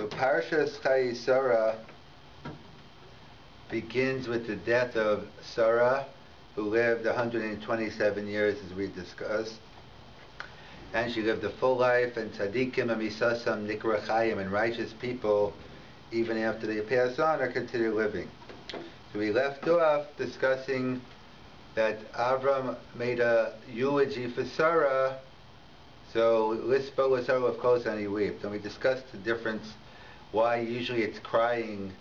So Parshas Chaya begins with the death of Sarah, who lived 127 years, as we discussed. And she lived a full life, and tzaddikim and misasam nikra chayim, and righteous people, even after they pass on, are considered living. So we left off discussing that Avram made a eulogy for Sarah. So Lispo was Sarah, of course, and he wept. And we discussed the difference, why usually it's crying.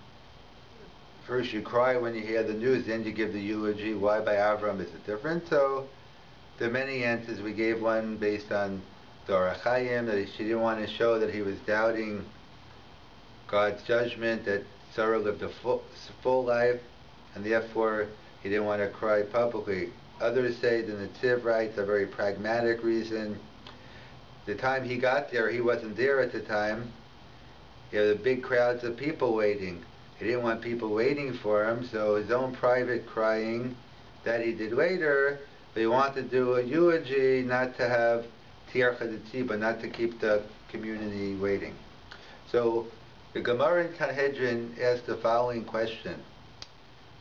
First you cry when you hear the news, then you give the eulogy. Why by Avram is it different? So there are many answers. We gave one based on Dora Chaim, that she didn't want to show that he was doubting God's judgment, that Sarah lived a full life, and therefore he didn't want to cry publicly. Others say the Netziv writes a very pragmatic reason. The time he got there, he wasn't there at the time. He had the big crowds of people waiting. He didn't want people waiting for him, so his own private crying that he did later, but he wanted to do a eulogy, not to have tiarcha d'tziba, not to keep the community waiting. So the Gemara in Sanhedrin asked the following question: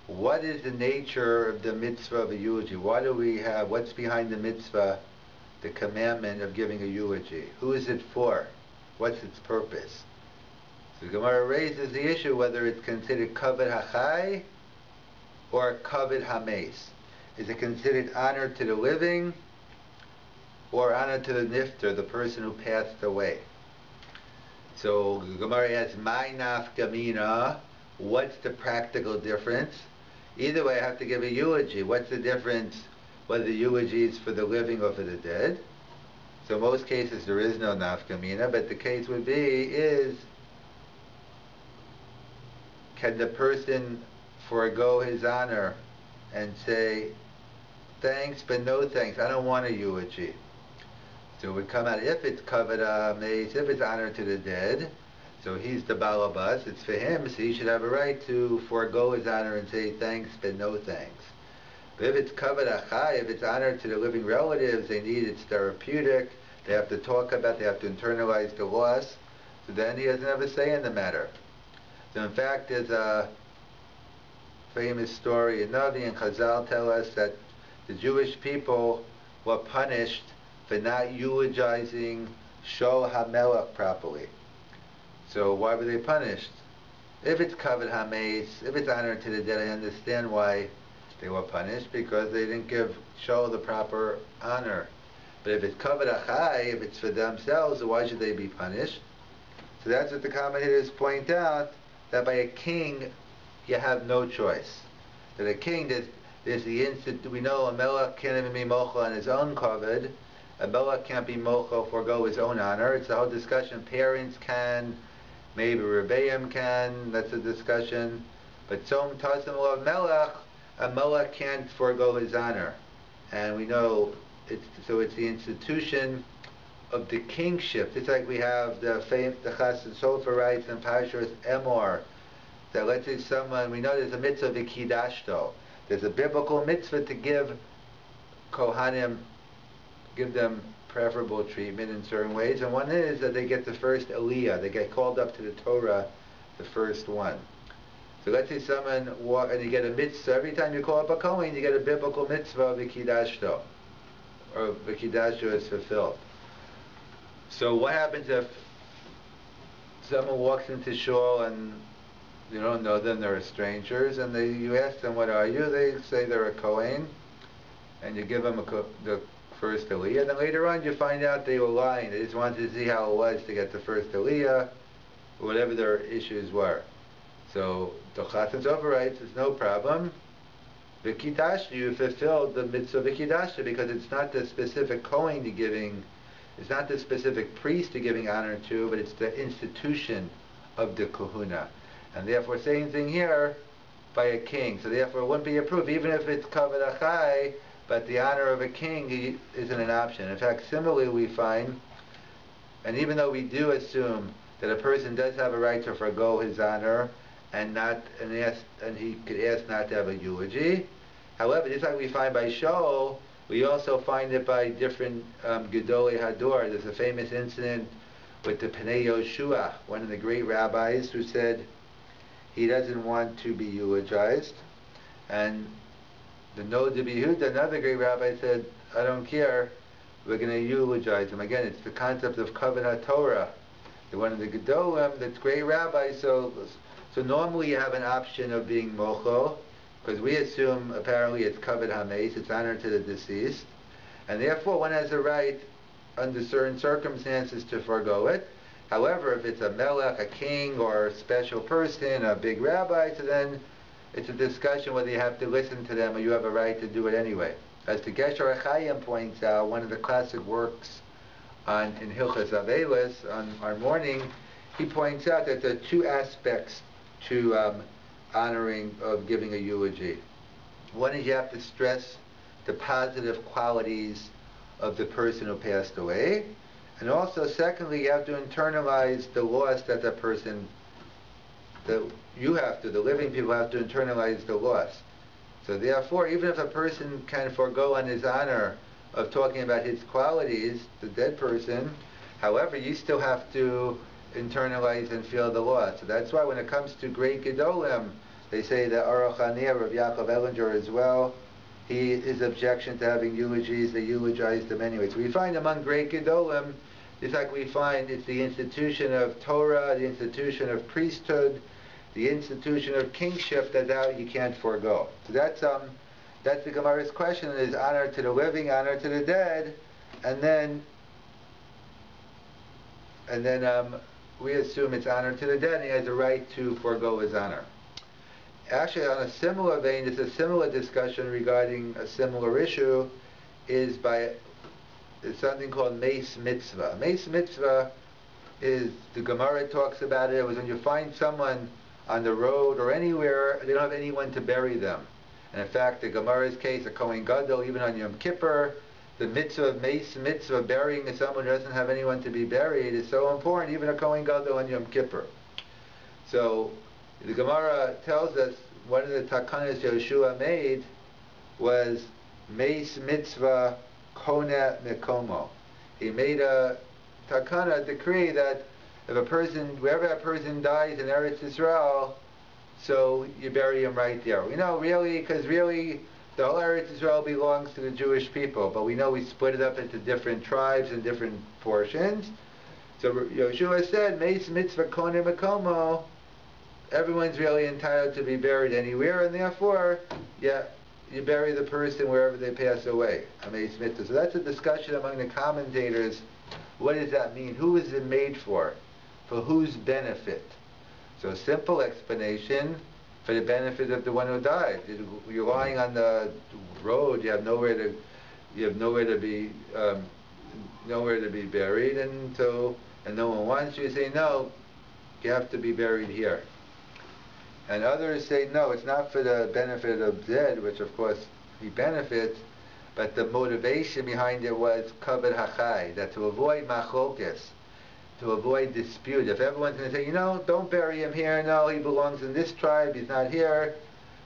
what is the nature of the mitzvah of a eulogy? Why do we have, what's behind the mitzvah, the commandment of giving a eulogy? Who is it for? What's its purpose? So the Gemara raises the issue whether it's considered kavod hachai or kavod hames. Is it considered honor to the living or honor to the nifter, the person who passed away? So the Gemara asks, "My nafkamina." What's the practical difference? Either way, I have to give a eulogy. What's the difference whether the eulogy is for the living or for the dead? So in most cases there is no nafkamina, but the case would be is, can the person forego his honor and say, thanks but no thanks, I don't want a eulogy? So it would come out, if it's kavod hames, if it's honor to the dead, so he's the balabas, it's for him, so he should have a right to forego his honor and say thanks but no thanks. But if it's kavod hachai, if it's honor to the living relatives, they need, it's therapeutic, they have to talk about, they have to internalize the loss, so then he doesn't have a say in the matter. So in fact, there's a famous story in Navi, and Chazal tell us that the Jewish people were punished for not eulogizing Shol HaMelech properly. So why were they punished? If it's kavod hames, if it's honor to the dead, I understand why they were punished, because they didn't give Shol the proper honor. But if it's kavod hachai, if it's for themselves, why should they be punished? So that's what the commentators point out, that by a king you have no choice. That a king, there's the instant, we know a melech can't even be mochel on his own kavod. A melech can't be mochel, forego his own honor. It's a whole discussion. Parents can, maybe Rabbeim can, that's a discussion. But Tzom Tasim of Melech, a melech can't forego his honor. And we know, it's the institution of the kingship. It's like we have the Chassid Sofer writes in Parshas Emor, that let's say someone, we know there's a mitzvah v'kidashto. There's a biblical mitzvah to give Kohanim, give them preferable treatment in certain ways, and one is that they get the first aliyah, they get called up to the Torah, the first one. So let's say someone and you get a mitzvah, every time you call up a Kohen, you get a biblical mitzvah v'kidashto, or v'kidashto is fulfilled. So what happens if someone walks into shul and you don't know them, they're strangers, and you ask them, what are you? They say they're a Kohen, and you give them the first aliyah, and then later on you find out they were lying. They just wanted to see how it was to get the first aliyah, or whatever their issues were. So the Chassid Sofer writes, it's no problem. V'kidashtu, you fulfilled the mitzvah v'kidashtu, because it's not the specific Kohen to giving, it's not the specific priest to giving honor to, but it's the institution of the kahuna. And therefore, same thing here by a king. So therefore, it wouldn't be approved, even if it's kavod hachai, but the honor of a king isn't an option. In fact, similarly we find, and even though we do assume that a person does have a right to forego his honor, and he could ask not to have a eulogy, however, just like we find by Shol, we also find it by different Gedolei Hador. There's a famous incident with the Pnei Yoshua, one of the great rabbis, who said he doesn't want to be eulogized. And the No de Yehuda, another great rabbi, said, I don't care, we're going to eulogize him. Again, it's the concept of Kavod HaTorah. One of the Gedolim, that's great rabbi, so normally you have an option of being mocho, because we assume apparently it's Kavod HaMeis, it's honor to the deceased, and therefore one has a right under certain circumstances to forego it. However, if it's a melech, a king, or a special person, a big rabbi, so then it's a discussion whether you have to listen to them or you have a right to do it anyway. As the Gesher HaChaim points out, one of the classic works in Hilchas Avelis, on mourning, he points out that there are two aspects to honoring, of giving a eulogy. One is you have to stress the positive qualities of the person who passed away, and also secondly you have to internalize the loss that the person, the living people have to internalize the loss. So therefore, even if a person can forego on his honor of talking about his qualities, the dead person, however, you still have to internalize and feel the loss. So that's why when it comes to great Gedolim, they say that Aruch HaNer, Rav Yaakov Ellinger as well, his objection to having eulogies, they eulogize them anyway. So we find among great Gedolim, it's like we find it's the institution of Torah, the institution of priesthood, the institution of kingship that you can't forego. So that's the Gemara's question, is honor to the living, honor to the dead, and then we assume it's honor to the dead, and he has a right to forego his honor. Actually, on a similar vein, there's a similar discussion regarding a similar issue, is something called Meis Mitzvah. Meis Mitzvah is, the Gemara talks about it, was when you find someone on the road or anywhere, they don't have anyone to bury them. And in fact, the Gemara's case, a Kohen Gadol, even on Yom Kippur, the mitzvah of Meis Mitzvah, burying someone who doesn't have anyone to be buried, is so important, even a Kohen Gadol on Yom Kippur. So, the Gemara tells us one of the takanas Yoshua made was Meis Mitzvah Kona Mekomo. He made a takana, a decree, that if a person, wherever a person dies in Eretz Yisrael, so you bury him right there. We know really, because really the whole Eretz Yisrael belongs to the Jewish people, but we know we split it up into different tribes and different portions. So Yoshua said, Meis Mitzvah Kona Mekomo, everyone's really entitled to be buried anywhere, and therefore, you bury the person wherever they pass away. Meis Mitzvah. So that's a discussion among the commentators. What does that mean? Who is it made for? For whose benefit? So simple explanation, for the benefit of the one who died. You're lying on the road. You have nowhere to be buried, and no one wants you. You say no, you have to be buried here. And others say no, it's not for the benefit of the dead, which of course he benefits, but the motivation behind it was kavod hachai, that to avoid machlokes, to avoid dispute. If everyone's going to say, don't bury him here, no, he belongs in this tribe, he's not here,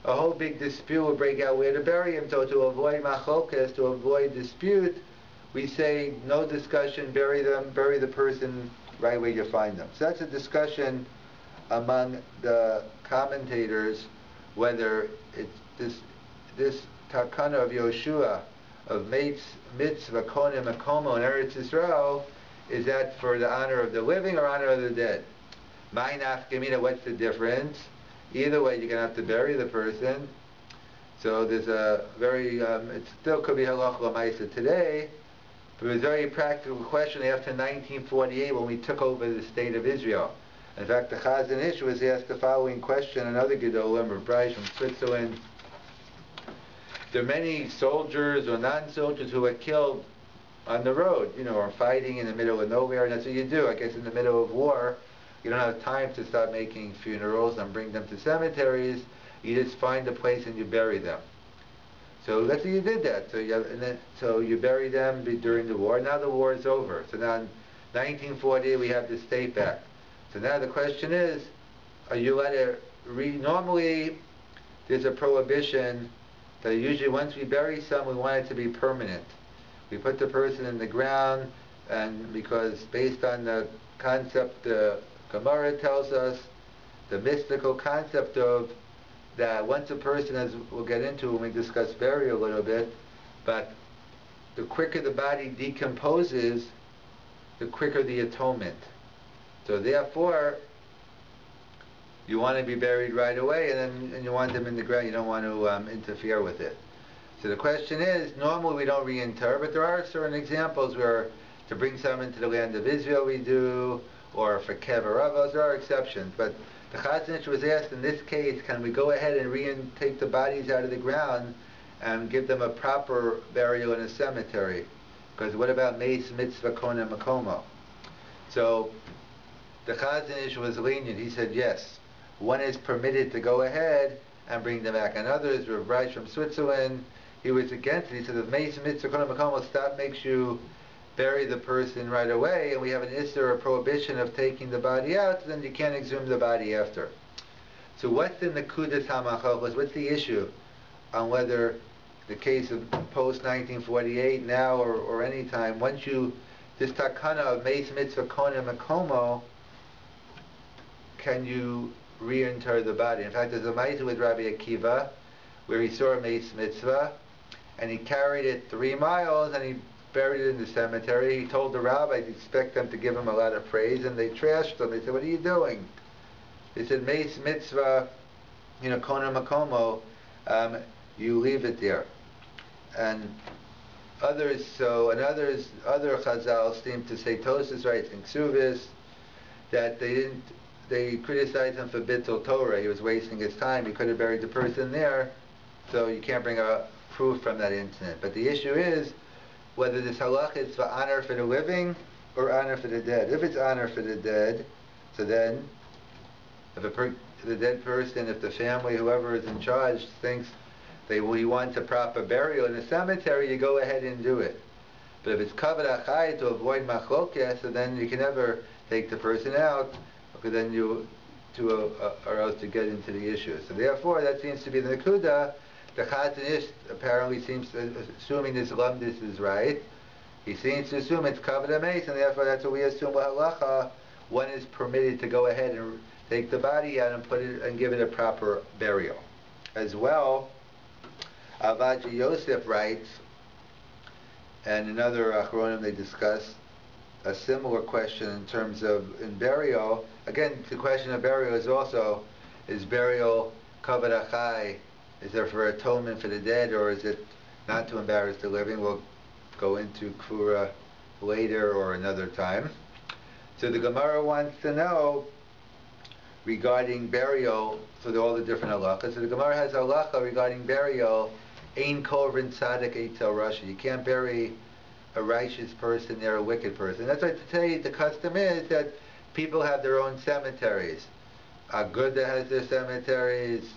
a whole big dispute will break out where to bury him. So to avoid machlokes, to avoid dispute, we say no discussion, bury the person right where you find them. So that's a discussion among the commentators, whether it's this takana of Yoshua of Mitzvah Kona Mekomo in Eretz Yisrael, is that for the honor of the living or honor of the dead? My nafkamina, what's the difference? Either way, you're going to have to bury the person. So there's a very, it still could be halacha l'maisa today, but it was a very practical question after 1948 when we took over the state of Israel. In fact, the Chazon Ish was asked the following question, another Gedolim, Rabbi from Switzerland. There are many soldiers or non-soldiers who were killed on the road, or fighting in the middle of nowhere, and that's what you do. I guess in the middle of war, you don't have time to start making funerals and bring them to cemeteries. You just find a place and you bury them. So let's say you did that. So you bury them during the war. Now the war is over. So now in 1940 we have the state back. So now the question is, are you allowed to normally there's a prohibition that usually once we bury someone, we want it to be permanent. We put the person in the ground, and because based on the concept the Gemara tells us, the mystical concept of that once a person, as we'll get into when we discuss burial a little bit, but the quicker the body decomposes, the quicker the atonement. So therefore, you want to be buried right away, and you want them in the ground. You don't want to interfere with it. So the question is, normally we don't reinter, but there are certain examples where to bring someone to the land of Israel we do, or for kever avos, there are exceptions. But the Chazon Ish was asked in this case, can we go ahead and take the bodies out of the ground and give them a proper burial in a cemetery? Because what about Meis Mitzva Kona Makomo? So the Chazon Ish was lenient. He said yes, one is permitted to go ahead and bring them back. And others, Rabbi from Switzerland, he was against it. He said the Meis Mitzvah Kona Makomo stop makes you bury the person right away, and we have an issur, a prohibition of taking the body out, so then you can't exhume the body after. So what's the Nekudas HaMachlokas? What's the issue on whether the case of post-1948 now or any time, once you, this takana of Meis Mitzvah Kona Makomo, can you reinter the body? In fact, there's a Mitzva with Rabbi Akiva where he saw a Meis Mitzvah and he carried it 3 miles and he buried it in the cemetery. He told the rabbis, expect them to give him a lot of praise, and they trashed him. They said, what are you doing? They said, Meis Mitzvah, Kona Makomo, you leave it there. And other Chazal seem to say, Tosas writes in Ksuvis, that they criticized him for Bittul Torah. He was wasting his time. He could have buried the person there, so you can't bring a proof from that incident. But the issue is whether this halach is for honor for the living or honor for the dead. If it's honor for the dead, so then if the dead person, if the family, whoever is in charge, thinks he wants a proper burial in a cemetery, you go ahead and do it. But if it's kavod achai to avoid machlokes, so then you can never take the person out, because then you are else to get into the issue. So therefore, that seems to be the nekuda. The Chazon Ish apparently seems to, assuming this lumdis is right, he seems to assume it's kavod hameis, and therefore that's what we assume with halacha. One is permitted to go ahead and take the body out and put it and give it a proper burial. As well, Avaja Yosef writes, and another Achronim they discuss a similar question in terms of in burial. Again, the question of burial is also, is burial kavod achai? Is there for atonement for the dead, or is it not to embarrass the living? We'll go into Kfura later or another time. So the Gemara wants to know regarding burial, so all the different halachas. So the Gemara has halacha regarding burial, ein korban tzaddik eitzel rasha. You can't bury a righteous person near a wicked person. That's why today the custom is that people have their own cemeteries. Aguda has their cemeteries,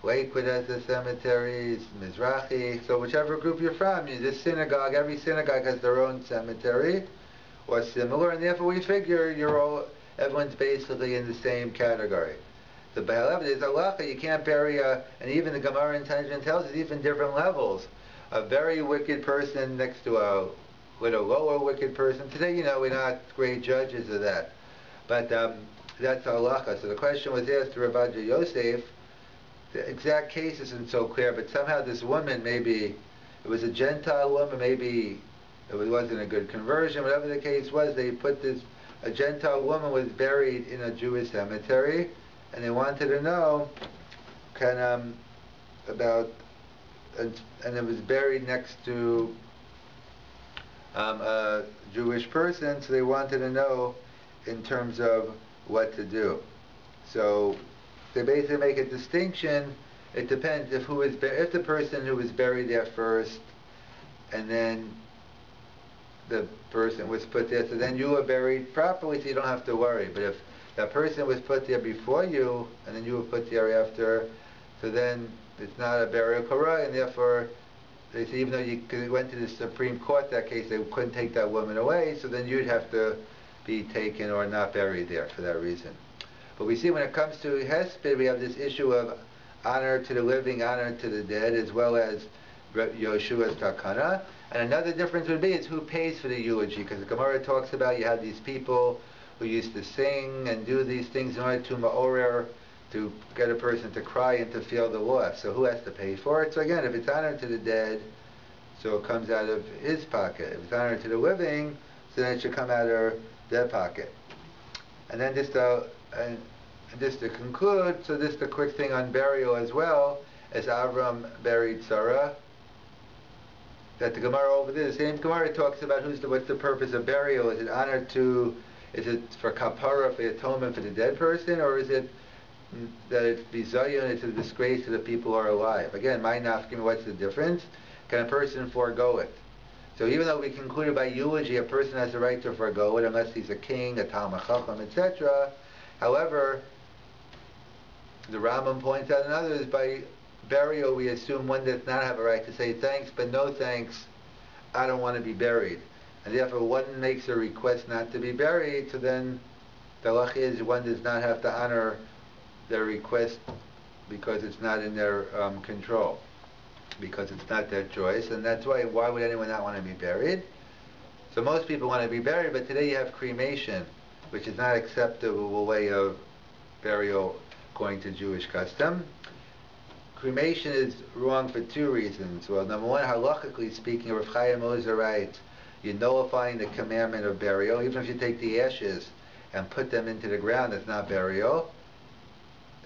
Lakewood has their cemeteries, Mizrahi, so whichever group you're from, this synagogue, every synagogue has their own cemetery, or similar, and therefore we figure everyone's basically in the same category. So however, there's halacha, you can't bury and even the Gemara in Tanjin tells us even different levels. A very wicked person next to a lower wicked person. Today, we're not great judges of that. But that's halacha. So the question was asked to Rabbi Yosef. The exact case isn't so clear, but somehow this woman, maybe it was a Gentile woman, maybe it wasn't a good conversion, whatever the case was, they put a Gentile woman was buried in a Jewish cemetery, and they wanted to know, and it was buried next to a Jewish person, so they wanted to know in terms of what to do. So they basically make a distinction. It depends if the person who was buried there first, and then the person was put there, so then you were buried properly, so you don't have to worry. But if that person was put there before you, and then you were put there after, so then it's not a burial korah, and therefore they say even though you went to the Supreme Court that case, they couldn't take that woman away, so then you'd have to be taken or not buried there for that reason. But we see when it comes to Hesped, we have this issue of honor to the living, honor to the dead, as well as Yoshua's takana. And another difference would be is who pays for the eulogy, because the Gemara talks about you have these people who used to sing and do these things in order to ma'orer, to get a person to cry and to feel the loss. So who has to pay for it? So again, if it's honor to the dead, so it comes out of his pocket. If it's honor to the living, so then it should come out of their pocket. And then just to conclude, so just a quick thing on burial as well, as Avram buried Sarah, that the Gemara over there, the same Gemara talks about what's the purpose of burial. Is it for kapara, for atonement for the dead person, or is it that it's bizayon, it's a disgrace to the people who are alive? Again, my nafkim, what's the difference? Can a person forego it? So even though we concluded by eulogy, a person has the right to forego it unless he's a king, a Talmid Chacham, etc. However, the Rambam points out in others, by burial we assume one does not have a right to say thanks, but no thanks, I don't want to be buried. And therefore one makes a request not to be buried, so then the halach is one does not have to honor their request because it's not in their control, because it's not their choice. And that's why would anyone not want to be buried? So most people want to be buried, but today you have cremation, which is not acceptable way of burial according to Jewish custom. Cremation is wrong for two reasons. Well, number one, halachically speaking, Rav Chaya Moser writes, you're nullifying the commandment of burial. Even if you take the ashes and put them into the ground, it's not burial.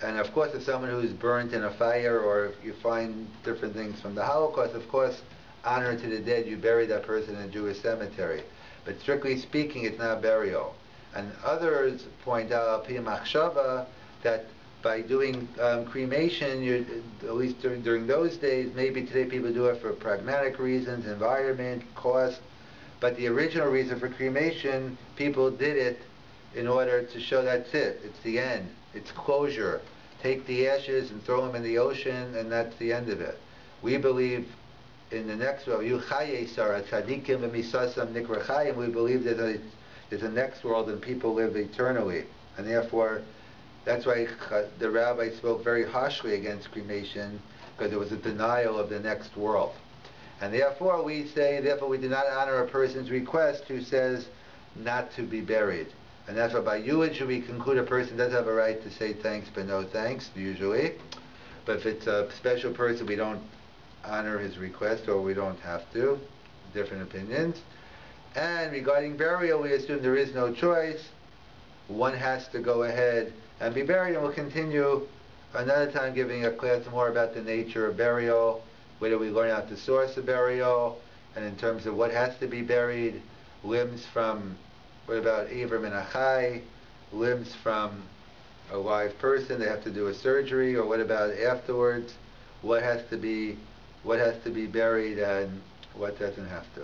And of course, if someone who's burnt in a fire, or if you find different things from the Holocaust, of course, honor to the dead, you bury that person in a Jewish cemetery. But strictly speaking, it's not burial. And others point out, Pi Machshava, that by doing cremation, at least during those days, maybe today people do it for pragmatic reasons, environment, cost, but the original reason for cremation, people did it in order to show that's it, it's the end, it's closure. Take the ashes and throw them in the ocean, and that's the end of it. We believe in the next world, Chaya Sarah, tzadikim v'misasam nikra chayim, we believe there's a next world and people live eternally. And therefore, that's why the rabbi spoke very harshly against cremation, because there was a denial of the next world. And therefore we do not honor a person's request who says not to be buried. And that's why by eulogy we conclude a person does have a right to say thanks but no thanks, usually. But if it's a special person, we don't honor his request, or we don't have to. Different opinions. And regarding burial, we assume there is no choice. One has to go ahead and be buried, and we'll continue another time giving a class more about the nature of burial, whether we learn out the source of burial, and in terms of what has to be buried, limbs from, what about Avram and Achai, limbs from a live person, they have to do a surgery, or what about afterwards, what has to be buried and what doesn't have to.